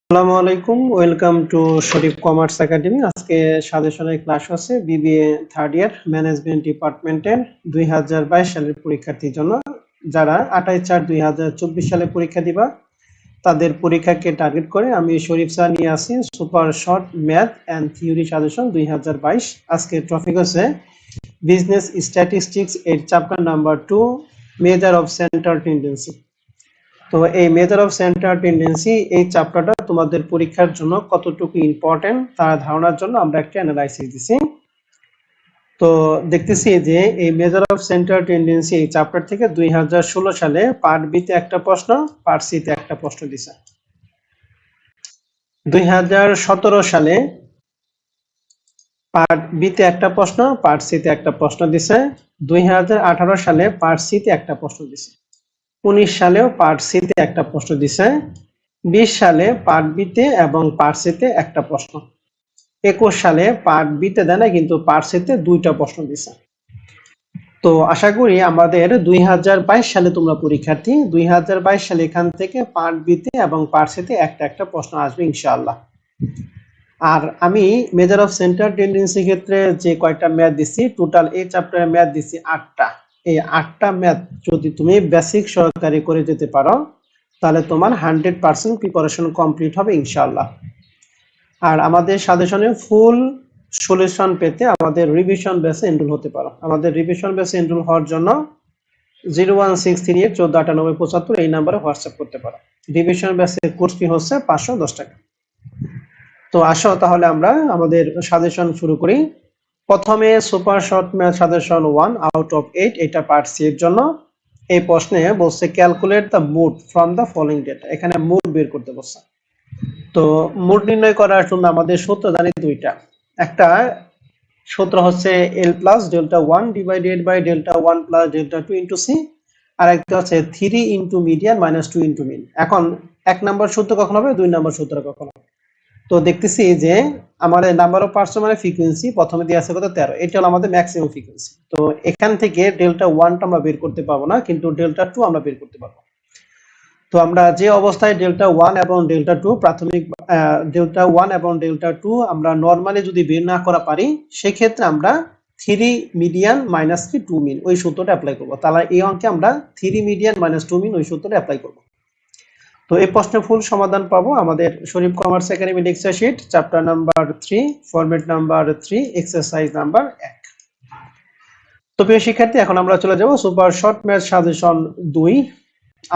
আসসালামু আলাইকুম, welcome to Sharif commerce academy. আজকে সাজেশনের ক্লাস হচ্ছে বিবিএ থার্ড ইয়ার ম্যানেজমেন্ট ডিপার্টমেন্টের 2022 সালের পরীক্ষার্থীর জন্য। যারা 28/4/2024 সালে পরীক্ষা দিবা তাদের পরীক্ষাকে টার্গেট করে আমি শরীফ স্যার নিয়ে আসি super short math and theory suggestion 2022। আজকে টপিক হচ্ছে বিজনেস স্ট্যাটিস্টিক্স এর chapter number 2, measure of central tendency. তো এই মেজার অফ সেন্ট্রাল টেন্ডেন্সি এই চ্যাপ্টারটা তোমাদের পরীক্ষার জন্য কতটুকু ইম্পর্টেন্ট তার ধারণার জন্য আমরা একটা অ্যানালাইসিস দিছি। তো দেখতেছি যে এই মেজার অফ সেন্ট্রাল টেন্ডেন্সি এই চ্যাপ্টার থেকে 2016 সালে পার্ট বি তে একটা প্রশ্ন, পার্ট সি তে একটা প্রশ্ন দিছে। 2017 সালে পার্ট বি তে একটা প্রশ্ন, পার্ট সি তে একটা প্রশ্ন দিছে। 2018 সালে পার্ট সি তে একটা প্রশ্ন দিছে। 19 সালেও পার্ট সি তে একটা প্রশ্ন দিছে। 20 সালে পার্ট বি তে এবং পার্ট সি তে একটা প্রশ্ন। 21 সালে পার্ট বি তে দেয় না, কিন্তু পার্ট সি তে দুইটা প্রশ্ন দিছে। তো আশা করি আমাদের 2022 সালে তোমরা পরীক্ষার্থী, 2022 সালে এখান থেকে পার্ট বি তে এবং পার্ট সি তে একটা প্রশ্ন আসবে ইনশাআল্লাহ। আর আমি মেজার অফ সেন্ট্রাল টেন্ডেন্সি ক্ষেত্রে যে কয়টা ম্যাথ দিছি, টোটাল এই চ্যাপ্টারে ম্যাথ দিছি 8টা। এই 8টা ম্যাথ যদি তুমি বেসিক সহকারে করে যেতে পারো তাহলে তোমার 100% প্রিপারেশন কমপ্লিট হবে ইনশাআল্লাহ। আর আমাদের সাজেশনে ফুল সলিউশন পেতে আমাদের রিভিশন বেসে এনরোল হতে পারো। আমাদের রিভিশন বেসে এনরোল হওয়ার জন্য 01638149875 এই নাম্বারে হোয়াটসঅ্যাপ করতে পারো। রিভিশন বেসে কোর্স ফি হচ্ছে 510 টাকা। তো আসো তাহলে আমরা আমাদের সাজেশন শুরু করি। প্রথমে super short math suggestion 1 out of 8, এটা পার্ট সি এর জন্য। এই প্রশ্নে বলছে calculate the mode from the following data. এখানে মুড বের করতে বলছে। তো মুড নির্ণয় করার জন্য আমাদের সূত্র জানি দুইটা। একটা সূত্র হচ্ছে L plus delta 1 divided by delta 1 plus delta 2 into C, আর একটা হচ্ছে 3 into median minus 2 into mean. এখন এক নাম্বার সূত্র কখন হবে, দুই নাম্বার সূত্র কখন হবে? তো দেখতেছি যে আমাদের নাম্বার অফ পার্টস মানে ফ্রিকোয়েন্সি প্রথমে দিয়ে আছে কত 13, এটা হলো আমাদের ম্যাক্সিমাম ফ্রিকোয়েন্সি। তো এখান থেকে ডেল্টা 1টা আমরা বের করতে পারবো না, কিন্তু ডেল্টা 2 আমরা বের করতে পারবো। তো আমরা যে অবস্থায় ডেল্টা 1 এবং ডেল্টা 2 প্রাথমিক ডেল্টা 1 এবং ডেল্টা 2 আমরা নরমালি যদি বের না করা পারি, সেই ক্ষেত্রে আমরা 3 মিডিয়ান মাইনাস 2 মিন ওই সূত্রটা অ্যাপ্লাই করব। তাহলে এই অঙ্কে আমরা 3 মিডিয়ান মাইনাস 2 মিন ওই সূত্রটা অ্যাপ্লাই করব। তো এই প্রশ্নের ফুল সমাধান পাবো আমাদের Sharif commerce academy lecture sheet chapter number 3 format number 3 exercise number 1। তো প্রিয় শিক্ষার্থী, এখন আমরা চলে যাব super short math suggestion 2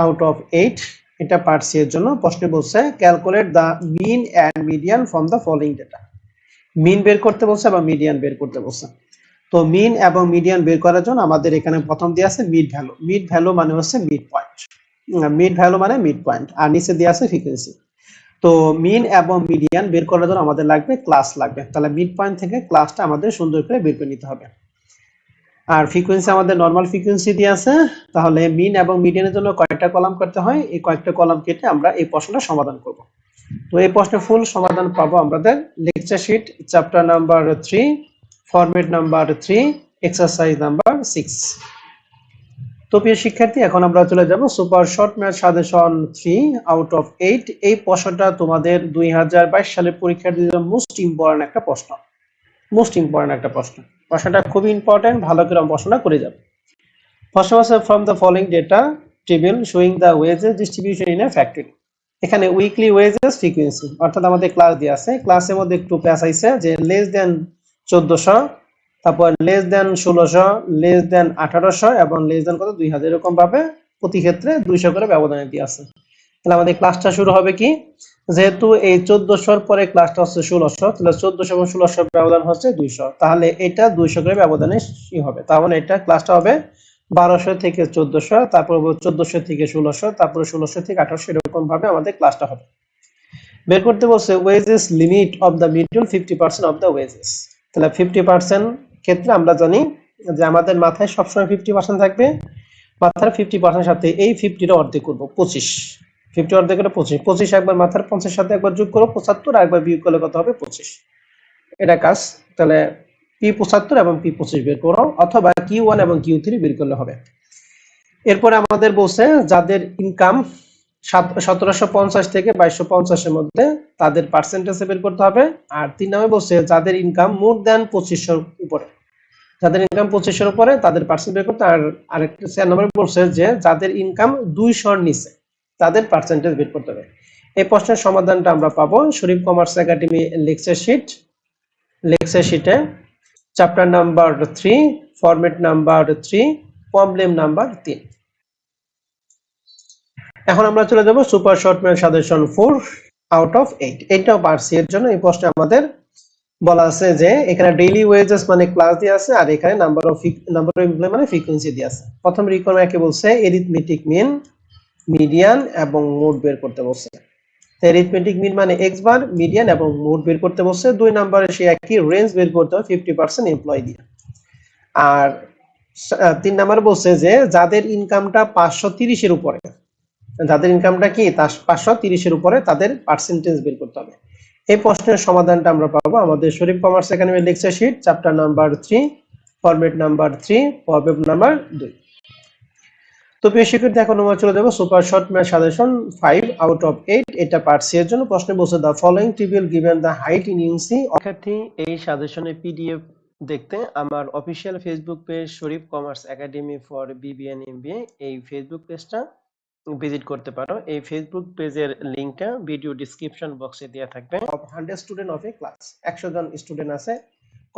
out of 8, এটা পার্ট সি এর জন্য। প্রশ্নে বলছে calculate the mean and median from the following data. Mean বের করতে বলছে এবং মিডিয়ান বের করতে বলছে। তো মিন এবং মিডিয়ান বের করার জন্য আমাদের এখানে প্রথম দিয়ে আছে মিড ভ্যালু। মিড ভ্যালু মানে হচ্ছে মিড পয়েন্ট, মিড ভ্যালু মানে মিড পয়েন্ট, আর নিচে দিয়ে আছে ফ্রিকোয়েন্সি। তো মিন এবং মিডিয়ান বের করার জন্য আমাদের লাগবে ক্লাস লাগবে। তাহলে মিড পয়েন্ট থেকে ক্লাসটা আমাদের সুন্দর করে বের করে নিতে হবে। আর ফ্রিকোয়েন্সি আমাদের নরমাল ফ্রিকোয়েন্সি দিয়ে আছে। তাহলে মিন এবং মিডিয়ানের জন্য কয়েকটা কলাম করতে হয়, এই কয়েকটা কলাম কেটে আমরা এই প্রশ্নটা সমাধান করব। তো এই প্রশ্নের ফুল সমাধান পাবো আমাদের lecture sheet chapter number 3 format number 3 exercise number 6। তো প্রিয় শিক্ষার্থী, এখন আমরা চলে যাব super short math suggestion 3 out of 8। এই প্রশ্নটা তোমাদের 2022 সালের পরীক্ষার্থীদের মোস্ট ইম্পর্টেন্ট একটা প্রশ্ন, মোস্ট ইম্পর্টেন্ট একটা প্রশ্ন। প্রশ্নটা খুবই ইম্পর্টেন্ট, ভালো করে প্রশ্নটা করে যাবে। প্রশ্ন আছে from the following data table showing the wages distribution in a factory. এখানে উইকলি ওয়েজেস ফ্রিকোয়েন্সি, অর্থাৎ আমাদের ক্লাস দিয়ে আছে। ক্লাসের মধ্যে একটু প্যাচ আইছে যে লেস দেন 1400, তারপর লেস দেন 1600, লেস দেন 1800 এবং লেস দেন কত 2000, এরকম ভাবে প্রতি ক্ষেত্রে 200 করে ব্যবধানে দিয়ে আছে। তাহলে আমাদের ক্লাসটা শুরু হবে কি, যেহেতু এই 1400 পরে ক্লাসটা হচ্ছে 1600, তাহলে 1400 এবং 1600 ব্যবধান হচ্ছে 200, তাহলে এটা 200 করে ব্যবধানে হবে। তাহলে এটা ক্লাসটা হবে 1200 থেকে 1400, তারপর 1400 থেকে 1600, তারপর 1600 থেকে 1800, এরকম ভাবে আমাদের ক্লাসটা হবে। বের করতে বলছে wages limit of the middle 50% of the wages. তাহলে 50% ক্ষেত্রে আমরা জানি যে আমাদের মাথায় সবসময় 50% থাকবে। মাথার 50% সাথে এই 50টা অর্ধেক করব 25, 50 অর্ধেক করে 25, 25 একবার মাথার 50 সাথে একবার যোগ করো 75, আর একবার বিয়োগ করলে কত হবে 25। এটা কাজ। তাহলে P75 এবং P25 বের করো, অথবা Q1 এবং Q3 বের করলে হবে। এরপরে আমাদের বলছে যাদের ইনকাম 1750 থেকে 2250 এর মধ্যে তাদের পার্সেন্টেজ বের করতে হবে। আর 3 নম্বরে বলছে যাদের ইনকাম মোর দ্যান 2500 উপরে, যাদের ইনকাম 2500 এর উপরে তাদের পার্সেন্ট বের করতে। আর আরেকটা 4 নম্বরে বলছে যে যাদের ইনকাম 200 এর নিচে তাদের পার্সেন্টেজ বের করতে হবে। এই প্রশ্নের সমাধানটা আমরা পাবো শরীফ কমার্স একাডেমি লেকচার শিটে chapter number 3 format number 3 problem number 3। এখন আমরা চলে যাব সুপার শর্টম্যান সাজেশন 4 আউট অফ 8। এটাও পারছি, এর জন্য এই প্রশ্নে আমাদের বলা আছে যে এখানে ডেইলি ওয়েজেস মানে ক্লাস দিয়ে আছে, আর এখানে নাম্বার অফ এমপ্লয় মানে ফ্রিকোয়েন্সি দিয়ে আছে। প্রথম রিকোয়ারমেন্টকে বলছে এরিথমেটিক মিন, মিডিয়ান এবং মোড বের করতে বলছে। এরিথমেটিক মিন মানে এক্স বার, মিডিয়ান এবং মোড বের করতে বলছে। 2 নম্বরে সে একই রেঞ্জ বের করতে হবে 50% এমপ্লয় দিয়ে। আর 3 নম্বরে বলছে যে যাদের ইনকামটা 530 এর উপরে, যাদের ইনকামটা কি 530 এর উপরে তাদের পার্সেন্টেজ বের করতে হবে। এই প্রশ্নের সমাধানটা আমরা পাবো আমাদের Sharif commerce academy lecture sheet chapter number 3 format number 3 problem number 2। তো প্রিয় শিক্ষার্থী, এখন আমরা চলে যাব super short math suggestion 5 out of 8। এটা পার্ট সি এর জন্য প্রশ্নে বলছে the following table given the height in ইউসি। শিক্ষার্থী, এই সাজেশনের পিডিএফ দেখতে আমার official Facebook page Sharif commerce academy for BBN MBA এই ফেসবুক পেজটা ভিজিট করতে পারো। এই ফেসবুক পেজের লিংকটা ভিডিও ডেসক্রিপশন বক্সে দেওয়া থাকবে। Of 100 student of a class, 100 জন স্টুডেন্ট আছে।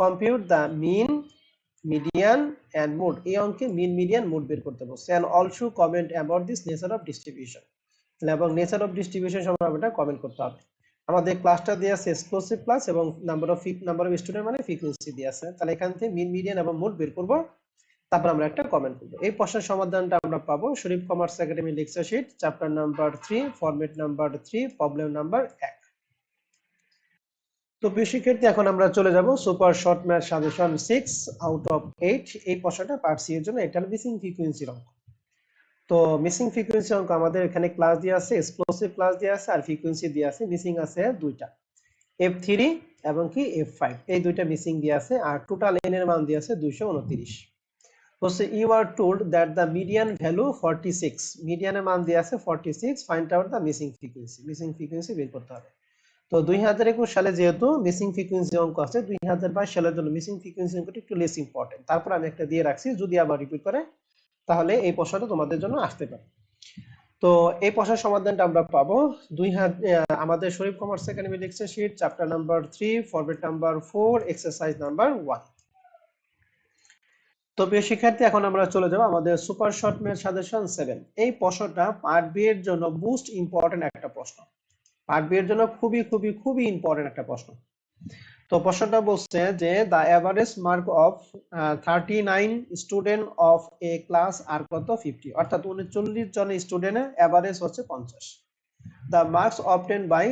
Compute the mean, median and mode, এই অঙ্কে মিন, মিডিয়ান, মোড বের করতে বলছে। And also comment about this nature of distribution, এবং নেচার অফ ডিস্ট্রিবিউশন সম্পর্কে এটা কমেন্ট করতে হবে। আমাদের ক্লাসটা দেয়া আছে এক্সক্লুসিভ ক্লাস এবং নাম্বার অফ স্টুডেন্ট মানে ফ্রিকোয়েন্সি দেয়া আছে। তাহলে এখান থেকে মিন, মিডিয়ান এবং মোড বের করব, তারপর আমরা একটা কমেন্ট করব। এই প্রশ্নের সমাধানটা আমরা পাবো Sharif commerce academy lecture sheet chapter number 3 format number 3 problem number 1। তো প্রিয় শিক্ষার্থী, এখন আমরা চলে যাব super short math suggestion 6 out of 8। এই প্রশ্নটা পার্ট সি এর জন্য, এটা মিসিং ফ্রিকোয়েন্সির অঙ্ক। তো মিসিং ফ্রিকোয়েন্সি অঙ্ক আমাদের এখানে ক্লাস দিয়ে আছে, এক্সপ্লোসিভ ক্লাস দিয়ে আছে, আর ফ্রিকোয়েন্সি দিয়ে আছে। মিসিং আছে দুইটা, F3 এবং কি F5, এই দুইটা মিসিং দিয়ে আছে। আর টোটাল n এর মান দিয়ে আছে 229। বলছে you are told that the median value 46, মিডিয়ানের মান দিয়ে আছে 46, find out the missing frequency, missing frequency বের করতে হবে। তো 2021 সালে যেহেতু মিসিং ফ্রিকোয়েন্সি অঙ্ক আছে, 2022 সালের জন্য মিসিং ফ্রিকোয়েন্সি অঙ্কটা একটু লেস ইম্পর্টেন্ট। তারপর আমি একটা দিয়ে রাখছি, যদি আবার রিপিট করে তাহলে এই প্রশ্নটা তোমাদের জন্য আসতে পারে। তো এই প্রশ্নের সমাধানটা আমরা পাবো আমাদের Sharif commerce academy lecture sheet chapter number 3 format number 4 exercise number 1। তো প্রিয় শিক্ষার্থী, এখন আমরা চলে যাব আমাদের সুপার শর্ট ম্যাথ সাজেশন 7। এই প্রশ্নটা পার্ট বি এর জন্য মোস্ট ইম্পর্টেন্ট একটা প্রশ্ন, পার্ট বি এর জন্য খুবই খুবই খুবই ইম্পর্টেন্ট একটা প্রশ্ন। তো প্রশ্নটা বলছে যে the average mark of 39 student of a class are কত 50, অর্থাৎ 39 জন স্টুডেন্টের এভারেজ হচ্ছে 50। The marks obtained by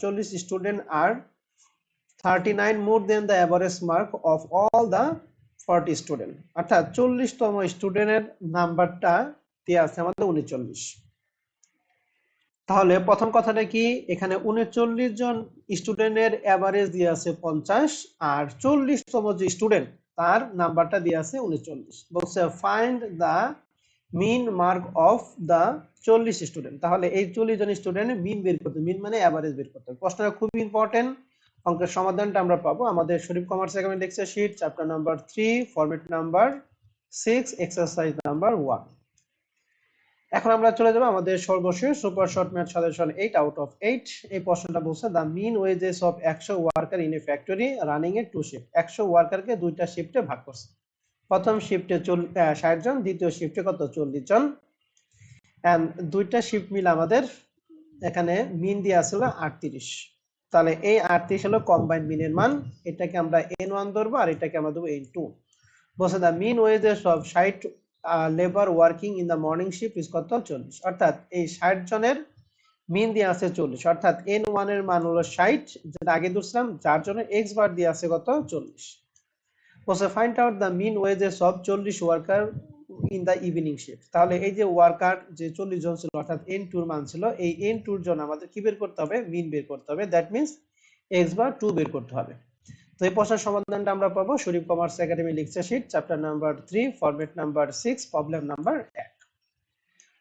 40 student are 39 more than the average mark of all the 40 student, অর্থাৎ 40তম স্টুডেন্টের নাম্বারটা দেওয়া আছে আমাদের 39। তাহলে প্রথম কথাটা কি, এখানে 39 জন স্টুডেন্টের এভারেজ দিয়ে আছে 50, আর 40তম যে স্টুডেন্ট তার নাম্বারটা দিয়ে আছে 39। বলছে find the mean mark of the 40 student. তাহলে এই 40 জন স্টুডেন্টের মিন বের করতে, মিন মানে এভারেজ বের করতে। প্রশ্নটা খুবই ইম্পর্টেন্ট। অঙ্কের সমাধানটা আমরা পাবো আমাদের Sharif commerce academy lecture sheet chapter number 3 format number 6 exercise number 1। এখন আমরা চলে যাব আমাদের সর্বশেষ super short math suggestion 8 out of 8। এই প্রশ্নটা বলছে the mean wages of 100 worker in a factory running a two shift. 100 ওয়ার্কারকে দুইটা শিফটে ভাগ করছে। প্রথম শিফটে 60 জন, দ্বিতীয় শিফটে কত 40 জন। এন্ড দুইটা শিফট মিলে আমাদের এখানে মিন দিয়ে আসলে 38। তাহলে এই 38 হলো কম্বাইন্ড মিনের মান, এটাকে আমরা n1 ধরবো আর এটাকে আমরা দেবো n2। বলছে the mean wages of 60 labour working in the morning shift is কত 40, অর্থাৎ এই 60 জনের মিন দিয়ে আছে 40, অর্থাৎ n1 এর মান হলো 60 যেটা আগে ধরছিলাম, যার জন্য x বার দিয়ে আছে কত 40। বলছে find out the mean wages of 40 worker in the evening shift. তাহলে এই যে ওয়ার্কার যে 40 জন ছিল, অর্থাৎ n2 এর মান ছিল, এই n2 এর জন্য আমাদের কি বের করতে হবে, মিন বের করতে হবে। দ্যাট মিন্স x বার 2 বের করতে হবে। তো এই প্রশ্নের সমাধানটা আমরা পাবো Sharif commerce academy lecture sheet chapter number 3 format number 6 problem number 1।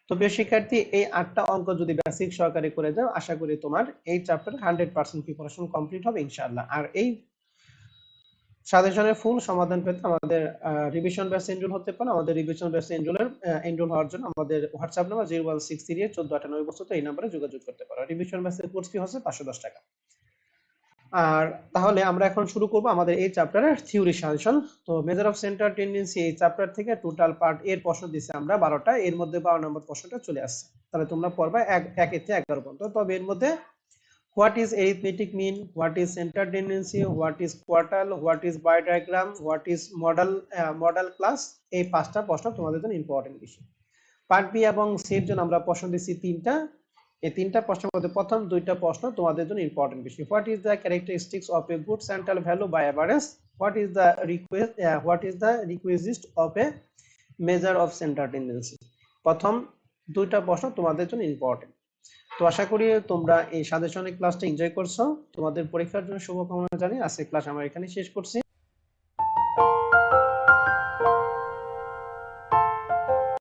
তো প্রিয় শিক্ষার্থী, এই 8টা অঙ্ক যদি বেসিক সহকারে করে যাও, আশা করি তোমার এই চ্যাপ্টার 100% প্রিপারেশন কমপ্লিট হবে ইনশাআল্লাহ। আর এই সাজেশনের ফুল সমাধান পেতে আমাদের রিভিশন ব্যাচ এনরোল হতে পারে। আমাদের রিভিশন ব্যাচ এনরোল হওয়ার জন্য আমাদের হোয়াটসঅ্যাপ নাম্বার 01638149872 এই নম্বরে যোগাযোগ করতে পারো। রিভিশন ব্যাচের কোর্স ফি হচ্ছে 510 টাকা। আর তাহলে আমরা এখন শুরু করব আমাদের এই চ্যাপ্টারের থিওরি সাজেশন। তো মেজার অফ সেন্টার টেন্ডেন্সি এই চ্যাপ্টার থেকে টোটাল পার্ট এর প্রশ্ন দিয়েছে আমরা 12টা, এর মধ্যে 12 নম্বর প্রশ্নটা চলে আসছে। তাহলে তোমরা পড়বা 1 থেকে 11 পর্যন্ত। তবে এর মধ্যে what is arithmetic mean, what is centre tendency, what is quartile, what is bar diagram, what is modal class, এই 5টা প্রশ্ন তোমাদের জন্য ইম্পর্টেন্ট বিষয়। পার্ট বি এবং সির জন্য আমরা প্রশ্ন দিচ্ছি 3টা। এই 3টা প্রশ্নের মধ্যে প্রথম 2টা প্রশ্ন তোমাদের জন্য ইম্পর্টেন্ট বিষয়। What is the characteristics of a good central value by average, what is the requisite of a measure of center tendency. প্রথম 2টা প্রশ্ন তোমাদের জন্য ইম্পর্টেন্ট। তো আশা করি তোমরা এই সাজেশনের ক্লাসটা এনজয় করছো। তোমাদের পরীক্ষার জন্য শুভকামনা জানিয়ে আজকের ক্লাস আমরা এখানে শেষ করছি।